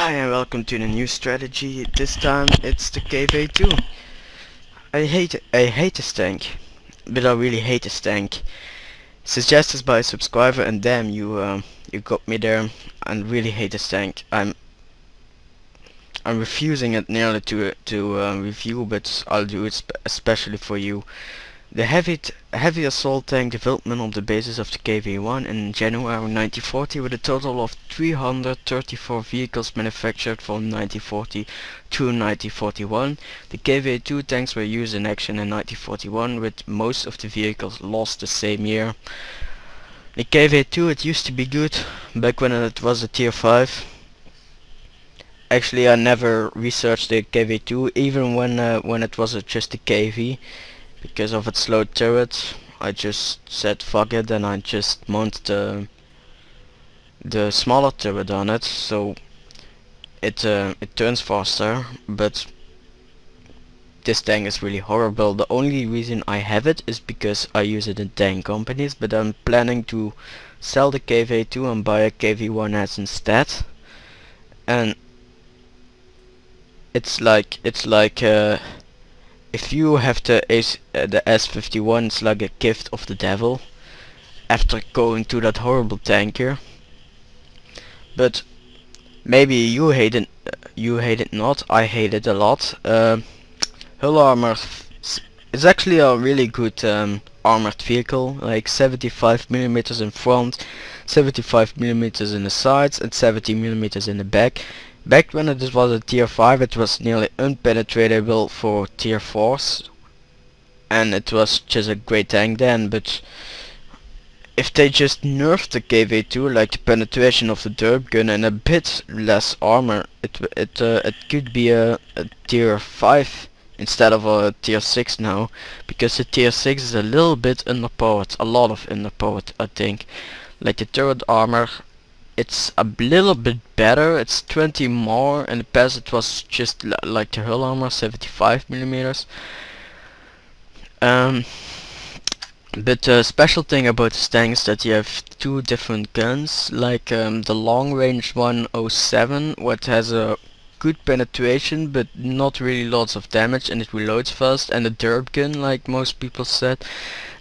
Hi and welcome to the new strategy. This time it's the KV-2. I hate this tank, but I really hate this tank. Suggested by a subscriber, and damn, you got me there. I really hate this tank. I'm refusing it nearly to review, but I'll do it especially for you. The heavy assault tank development on the basis of the KV-1 in January 1940, with a total of 334 vehicles manufactured from 1940 to 1941. The KV-2 tanks were used in action in 1941, with most of the vehicles lost the same year. The KV-2, it used to be good back when it was a tier 5. Actually, I never researched the KV-2, even when it was just a KV. Because of its low turret, I just said fuck it, and I just mounted the smaller turret on it, so it turns faster. But this tank is really horrible. The only reason I have it is because I use it in tank companies, but I'm planning to sell the KV-2 and buy a KV-1S instead. And it's like if you have the S51, it's like a gift of the devil after going to that horrible tank here. But maybe you hate it not. I hate it a lot. Hull armor is actually a really good armored vehicle, like 75mm in front, 75mm in the sides, and 70mm in the back. Back when it was a tier 5, it was nearly unpenetrable for tier 4s, and it was just a great tank then. But if they just nerfed the KV-2, like the penetration of the derp gun and a bit less armor, it could be a tier 5 instead of a tier 6 now, because the tier 6 is a little bit underpowered, a lot of underpowered, I think. Like the turret armor, it's a little bit better, it's 20 more. In the past it was just like the hull armor, 75mm. But the special thing about this tank is that you have two different guns, like the long range 107, what has a good penetration but not really lots of damage, and it reloads fast, and the derp gun, like most people said.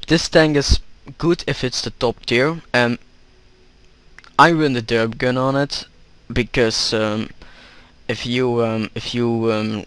This tank is good if it's the top tier. I run the derp gun on it because if you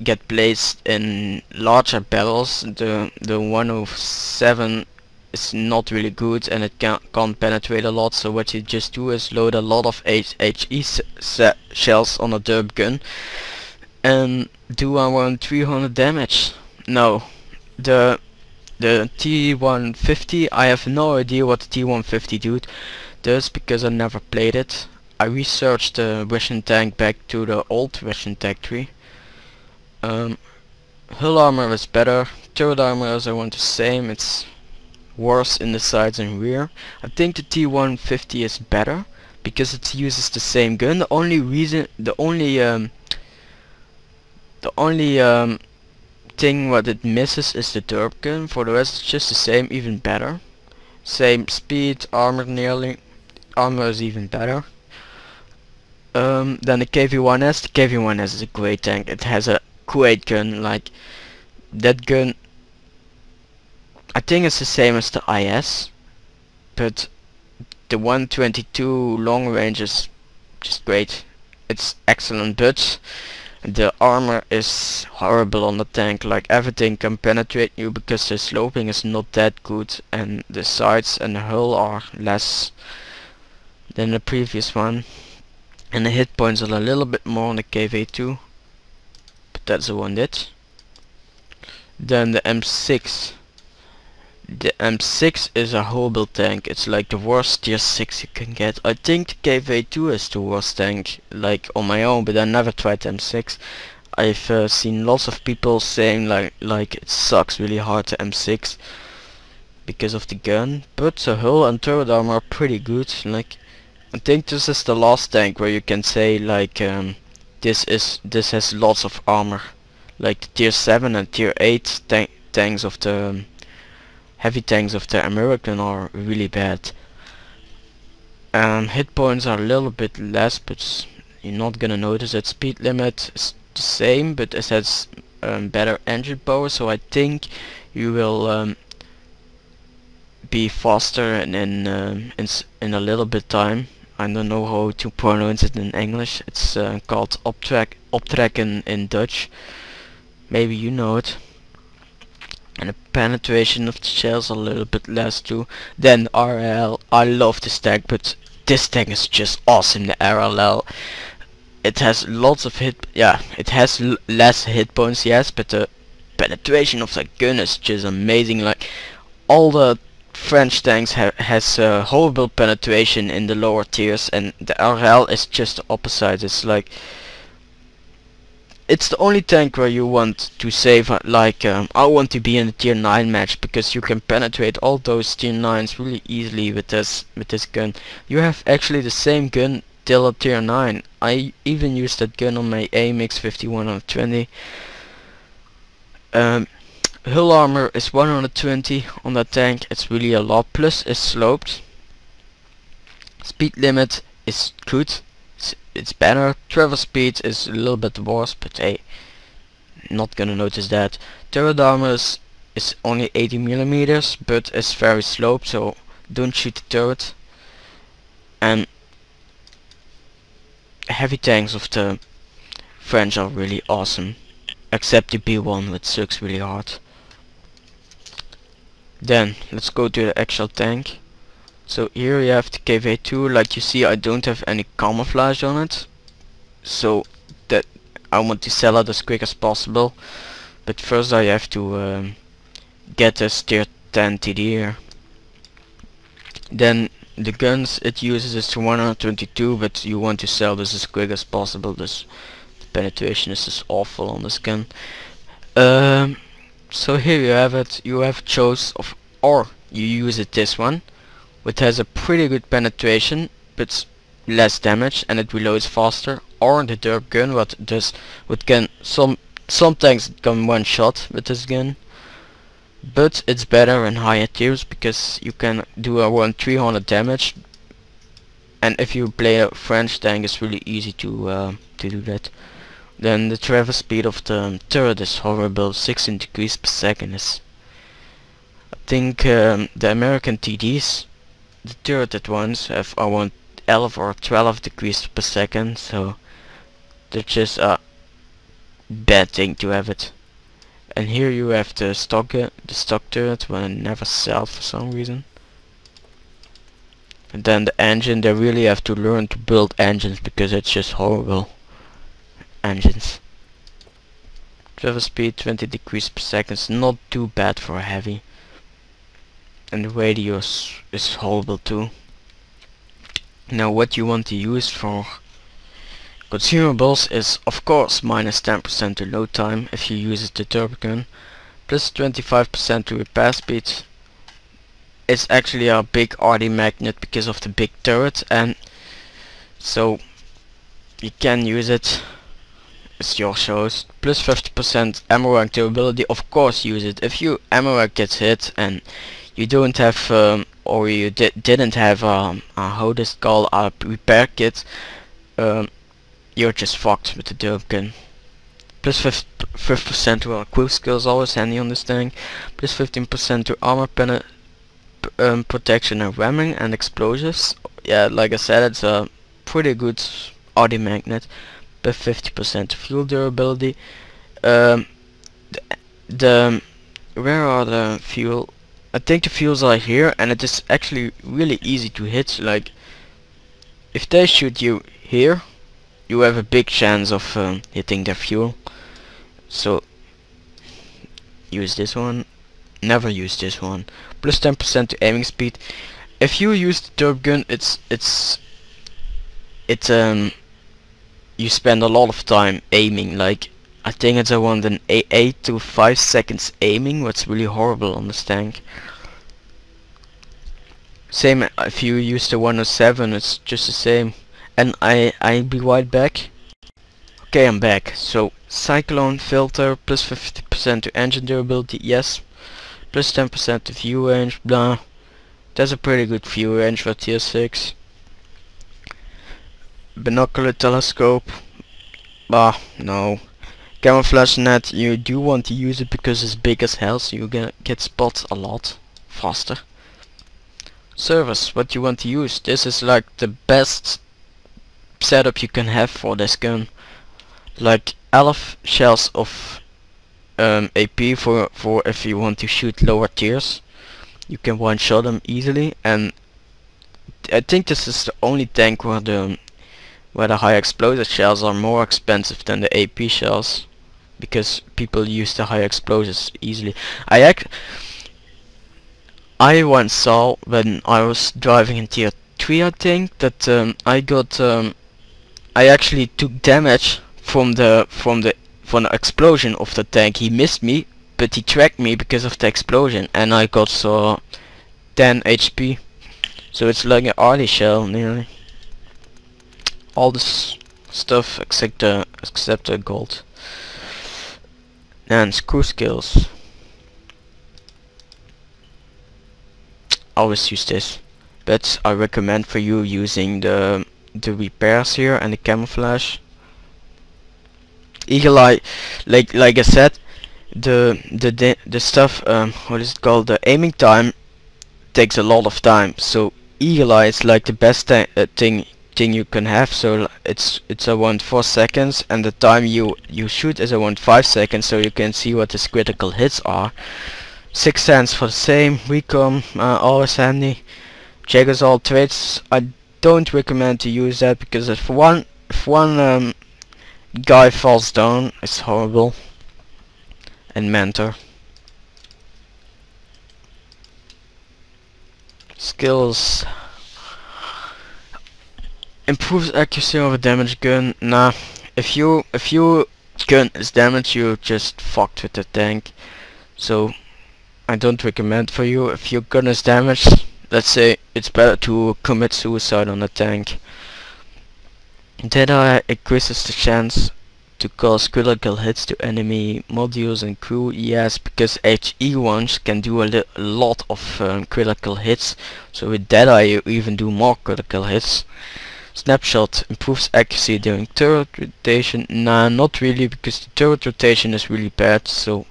get placed in larger battles, the 107 is not really good, and it can't penetrate a lot. So what you just do is load a lot of HE shells on a derp gun and do around 300 damage. No, the T150, I have no idea what the T150 does because I never played it. I researched the Russian tank back to the old Russian tank tree. Hull armor is better, turret armor is around the same, it's worse in the sides and rear. I think the T150 is better because it uses the same gun. The only thing what it misses is the derp gun. For the rest it's just the same, even better. Same speed, armor nearly. Armor is even better. Then the KV-1S. The KV-1S is a great tank. It has a great gun. Like that gun, I think it's the same as the IS, but the 122 long range is just great. It's excellent, but the armor is horrible on the tank. Like everything can penetrate you because the sloping is not that good, and the sides and the hull are less than the previous one, and the hit points are a little bit more on the KV-2, but that's the one that. Then the M6. The M6 is a horrible tank. It's like the worst tier 6 you can get. I think the KV-2 is the worst tank, like on my own, but I never tried M6. I've seen lots of people saying like it sucks really hard, the M6, because of the gun, but the hull and turret armor are pretty good. Like I think this is the last tank where you can say like this has lots of armor. Like the tier 7 and tier 8 tanks of the heavy tanks of the American are really bad. Hit points are a little bit less, but You're not gonna notice it. Speed limit is the same, but it has better engine power, so I think you will be faster in a little bit time. I don't know how to pronounce it in English. It's called optrekken in Dutch. Maybe you know it. And the penetration of the shells a little bit less too. Then RL, I love this tank, but this tank is just awesome. The RLL, it has lots of it has less hit points, yes, but the penetration of that gun is just amazing. Like, all the French tanks has horrible penetration in the lower tiers, and the RL is just the opposite. It's like, it's the only tank where you want to save, like, I want to be in a tier 9 match, because you can penetrate all those tier 9s really easily with this gun. You have actually the same gun till a tier 9. I even used that gun on my AMX 5120. Hull armor is 120 on that tank. It's really a lot. Plus it's sloped. Speed limit is good. It's better. Travel speed is a little bit worse, but hey, not gonna notice that. Turret armor is only 80 millimeters, but it's very sloped, so don't shoot the turret. And heavy tanks of the French are really awesome, except the B1, which sucks really hard. Then let's go to the actual tank. So here you have the KV-2. Like you see, I don't have any camouflage on it, so that I want to sell it as quick as possible. But first I have to get this tier 10 TD here. Then the guns it uses is 122, but you want to sell this as quick as possible. This the penetration is just awful on this gun. So here you have it. You have choice of, or you use it this one, which has a pretty good penetration but less damage, and it reloads faster, or the derp gun, what can some tanks can one shot with this gun, but it's better in higher tiers because you can do around 300 damage, and if you play a French tank it's really easy to do that. Then the travel speed of the turret is horrible. 16 degrees per second is, I think, the American TDs, the turreted ones, have around 11 or 12 degrees per second, so that's just a bad thing to have it. And here you have the stock turret, one I never sell for some reason. And then the engine, they really have to learn to build engines because it's just horrible engines. Travel speed 20 degrees per second is not too bad for a heavy. And the radius is horrible too. Now what you want to use for consumables is of course minus 10% to load time if you use the turbo gun, plus 25% to repair speed. It's actually a big RD magnet because of the big turret, and so you can use it. It's your choice. Plus 50% ammo rank durability, of course use it. If your ammo rank gets hit and you don't have or you didn't have how this called a repair kit, you're just fucked with the derp gun. Plus 5% to quick skills, always handy on this thing. Plus 15% to armor protection and ramming and explosives. Yeah, like I said, it's a pretty good RD magnet. Plus 50% to fuel durability. Where are the fuel? I think the fuels are here, and it is actually really easy to hit. Like, if they shoot you here, you have a big chance of hitting their fuel. So use this one. Never use this one. Plus 10% to aiming speed. If you use the derp gun, you spend a lot of time aiming. Like, I think it's around an 8 to 5 seconds aiming, what's really horrible on this tank. Same if you use the 107, it's just the same. And I'll be right back. Okay, I'm back. So cyclone filter, plus 50% to engine durability, yes. Plus 10% to view range, blah. That's a pretty good view range for tier 6. binocular telescope. No. Camouflage net, you do want to use it because it's big as hell, so you get spots a lot faster. Service, what you want to use. This is like the best setup you can have for this gun. Like 11 shells of AP for if you want to shoot lower tiers. You can one shot them easily, and I think this is the only tank where the high explosive shells are more expensive than the AP shells, because people use the high explosives easily. I once saw, when I was driving in tier 3, I think, that I actually took damage from the explosion of the tank. He missed me, but he tracked me because of the explosion, and I got 10 HP. So it's like an arty shell nearly. All this stuff except the gold. And screw skills. Always use this, but I recommend for you using the repairs here and the camouflage. Eagle eye, like I said, the stuff, what is it called, the aiming time takes a lot of time, so eagle eye is like the best thing you can have. So it's around 4 seconds, and the time you shoot is around 5 seconds, so you can see what his critical hits are. 6 cents for the same. Recon, always handy. Checkers all traits. I don't recommend to use that, because if one guy falls down, it's horrible. And mentor. Skills. Improves accuracy of a damaged gun. Nah, if your gun is damaged, you just fucked with the tank. So I don't recommend for you. If your gun is damaged, let's say, it's better to commit suicide on the tank. Deadeye increases the chance to cause critical hits to enemy modules and crew. Yes, because HE1s can do a lot of critical hits. So with Deadeye you even do more critical hits. Snapshot improves accuracy during turret rotation. Nah, not really, because the turret rotation is really bad, so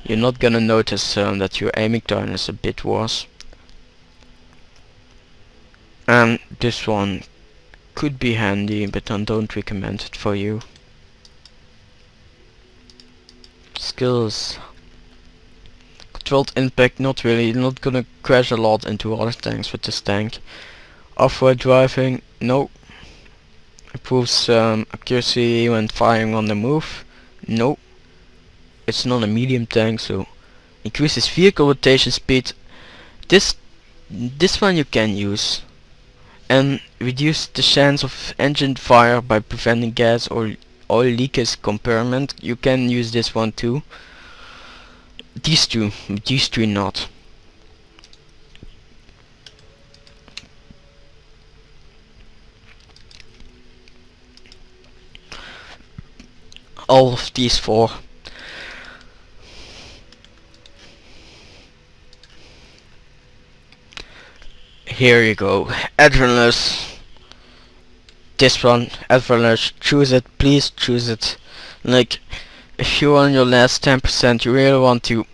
you're not gonna notice that your aiming time is a bit worse. And this one could be handy, but I don't recommend it for you. Skills. Controlled impact, not really. You're not gonna crash a lot into other tanks with this tank. Off-road driving, no. Improves accuracy when firing on the move, no. It's not a medium tank, so increases vehicle rotation speed. This one you can use, and reduce the chance of engine fire by preventing gas or oil leakage compartment. You can use this one too. These two not. All of these four. Here you go. Adrenaline. This one, Adrenaline. Choose it, please choose it. Like, if you're on your last 10%, you really want to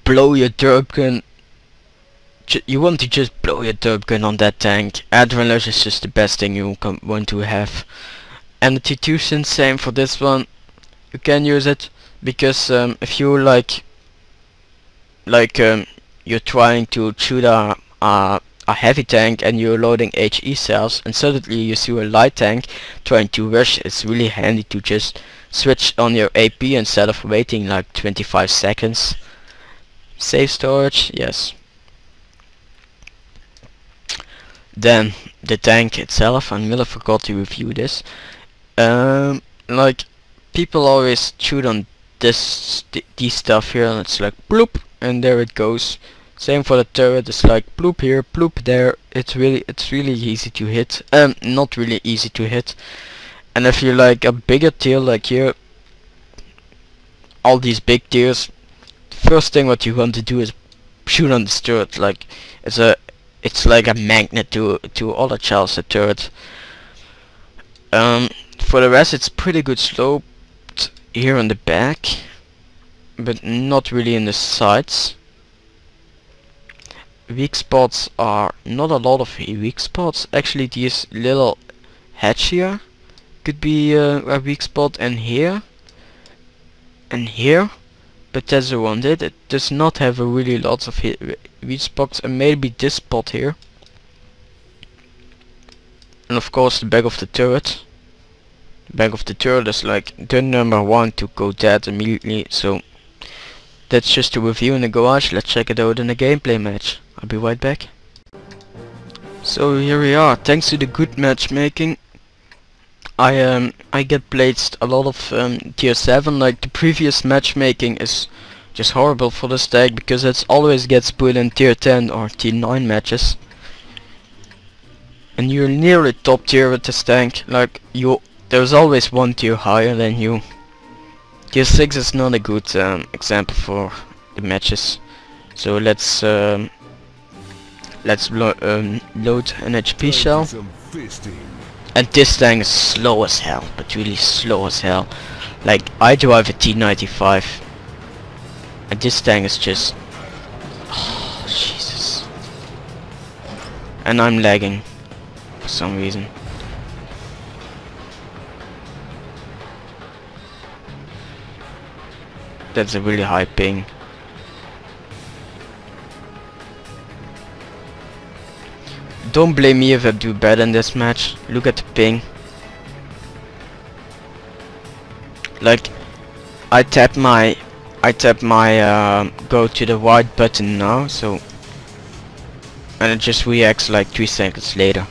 blow your derp gun. You want to just blow your derp gun on that tank. Adrenaline is just the best thing you want to have. And the T2, same for this one. You can use it because if you you're trying to shoot a heavy tank and you're loading HE cells, and suddenly you see a light tank trying to rush, it's really handy to just switch on your AP instead of waiting like 25 seconds. Save storage, yes. Then the tank itself, I really forgot to review this. Like, people always shoot on these stuff here, and it's like bloop, and there it goes. Same for the turret, it's like bloop here, bloop there. It's really easy to hit. Not really easy to hit. And if you like a bigger tier, like here, all these big tiers, first thing what you want to do is shoot on this turret. Like, it's like a magnet to other shells, the turret. For the rest, it's pretty good sloped here on the back, but not really in the sides. Weak spots are not a lot of weak spots. Actually, these little hedge here could be a weak spot, and here and here, but that's the one. It does not have a really lots of weak spots, and maybe this spot here, and of course the back of the turret. The back of the turret is like the number one to go dead immediately. So that's just a review in the garage. Let's check it out in a gameplay match. I'll be right back. So here we are. Thanks to the good matchmaking, I get placed a lot of tier 7. Like the previous matchmaking is just horrible for this tag, because it always gets put in tier 10 or tier 9 matches, and you're nearly top tier with this tank. Like there's always one tier higher than you. Tier 6 is not a good example for the matches. So let's load an HP shell. And this tank is slow as hell, but really slow as hell. Like I drive a T95, and this tank is just, oh Jesus. And I'm lagging for some reason. That's a really high ping. Don't blame me if I do bad in this match. Look at the ping. Like I tap my go to the right button now, so, and it just reacts like 3 seconds later.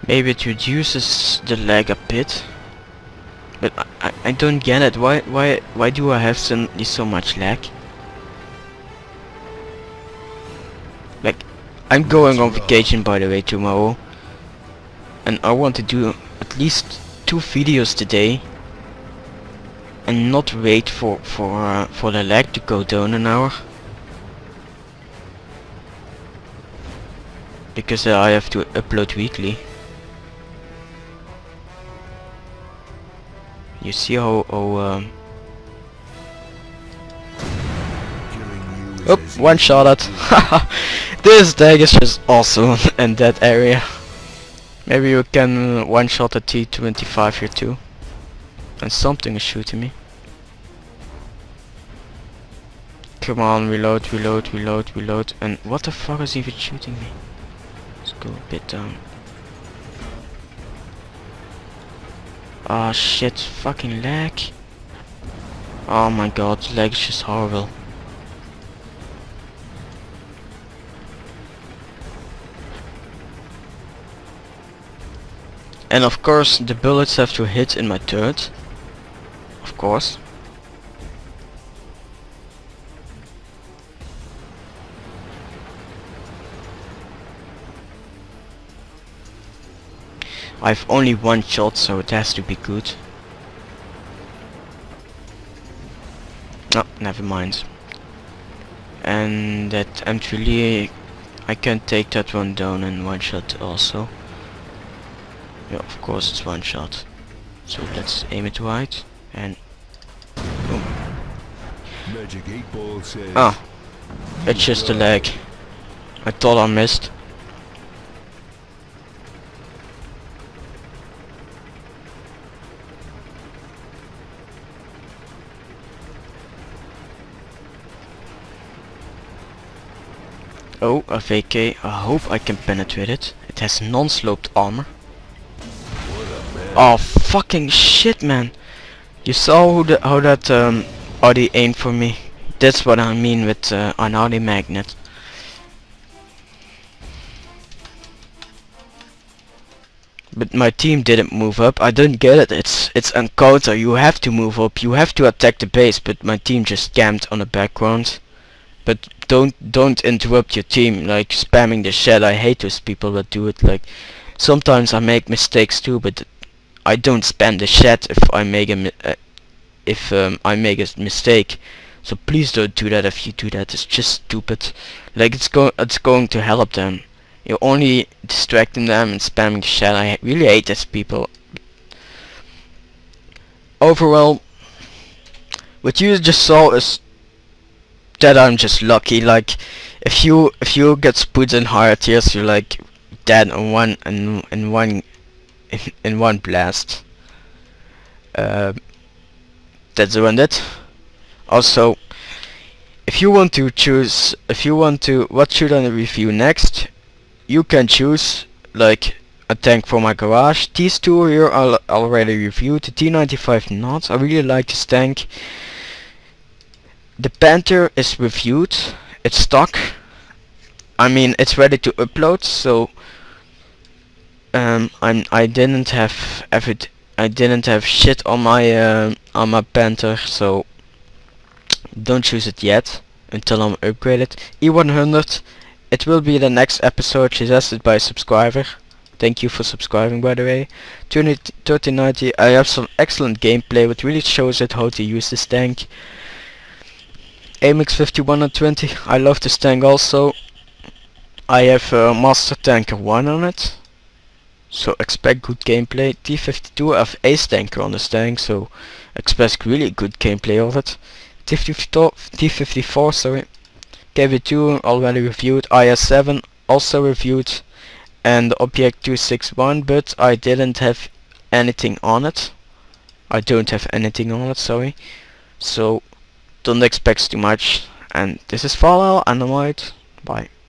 Maybe it reduces the lag a bit, but I don't get it. Why do I have suddenly so much lag? Like I'm going on vacation, by the way, tomorrow, and I want to do at least 2 videos today, and not wait for the lag to go down an hour, because I have to upload weekly. You see how oh, one shot at. This tag is just awesome in that area. Maybe you can one shot at T25 here too. And something is shooting me. Come on, reload, reload, reload, reload. And what the fuck is even shooting me? Let's go a bit down. Ah shit, fucking lag. Oh my god, lag is just horrible. And of course the bullets have to hit in my turret. Of course. I've only one shot, so it has to be good. No, never mind. And that M3, I can take that one down in one shot also. Yeah, of course it's one shot. So let's aim it right and boom. Magic 8 Ball says, ah, it's just a lag. I thought I missed. Oh, a VK. I hope I can penetrate it. It has non-sloped armor. Oh fucking shit, man! You saw how that Audi aimed for me. That's what I mean with an Audi magnet. But my team didn't move up. I don't get it. It's encounter. You have to move up. You have to attack the base. But my team just camped on the background. but don't interrupt your team like spamming the chat. I hate those people that do it. Like sometimes I make mistakes too, but I don't spam the chat if I make I make a mistake. So please don't do that. If you do that, it's just stupid. Like it's going to help them. You're only distracting them and spamming the chat. I really hate these people. Overall, what you just saw is that I'm just lucky. Like if you get put in higher tiers, you're like dead in one blast. That's around it. Also, if you want to what should I review next, you can choose like a tank for my garage. These two here are already reviewed. The T95 not. I really like this tank. The Panther is reviewed. It's stock. I mean, it's ready to upload. So I didn't have shit on my Panther. So don't choose it yet until I'm upgraded. E100. It will be the next episode suggested by a subscriber. Thank you for subscribing, by the way. 3090, I have some excellent gameplay which really shows it how to use this tank. AMX 5120, I love this tank also. I have Master Tanker 1 on it, so expect good gameplay. T52, I have Ace Tanker on this tank, so expect really good gameplay of it. T54, sorry. KV-2 already reviewed. IS-7 also reviewed. And the Object 261, but I didn't have anything on it. I don't have anything on it, sorry. So don't expect too much. And this is Fallout, and I'm out. Bye.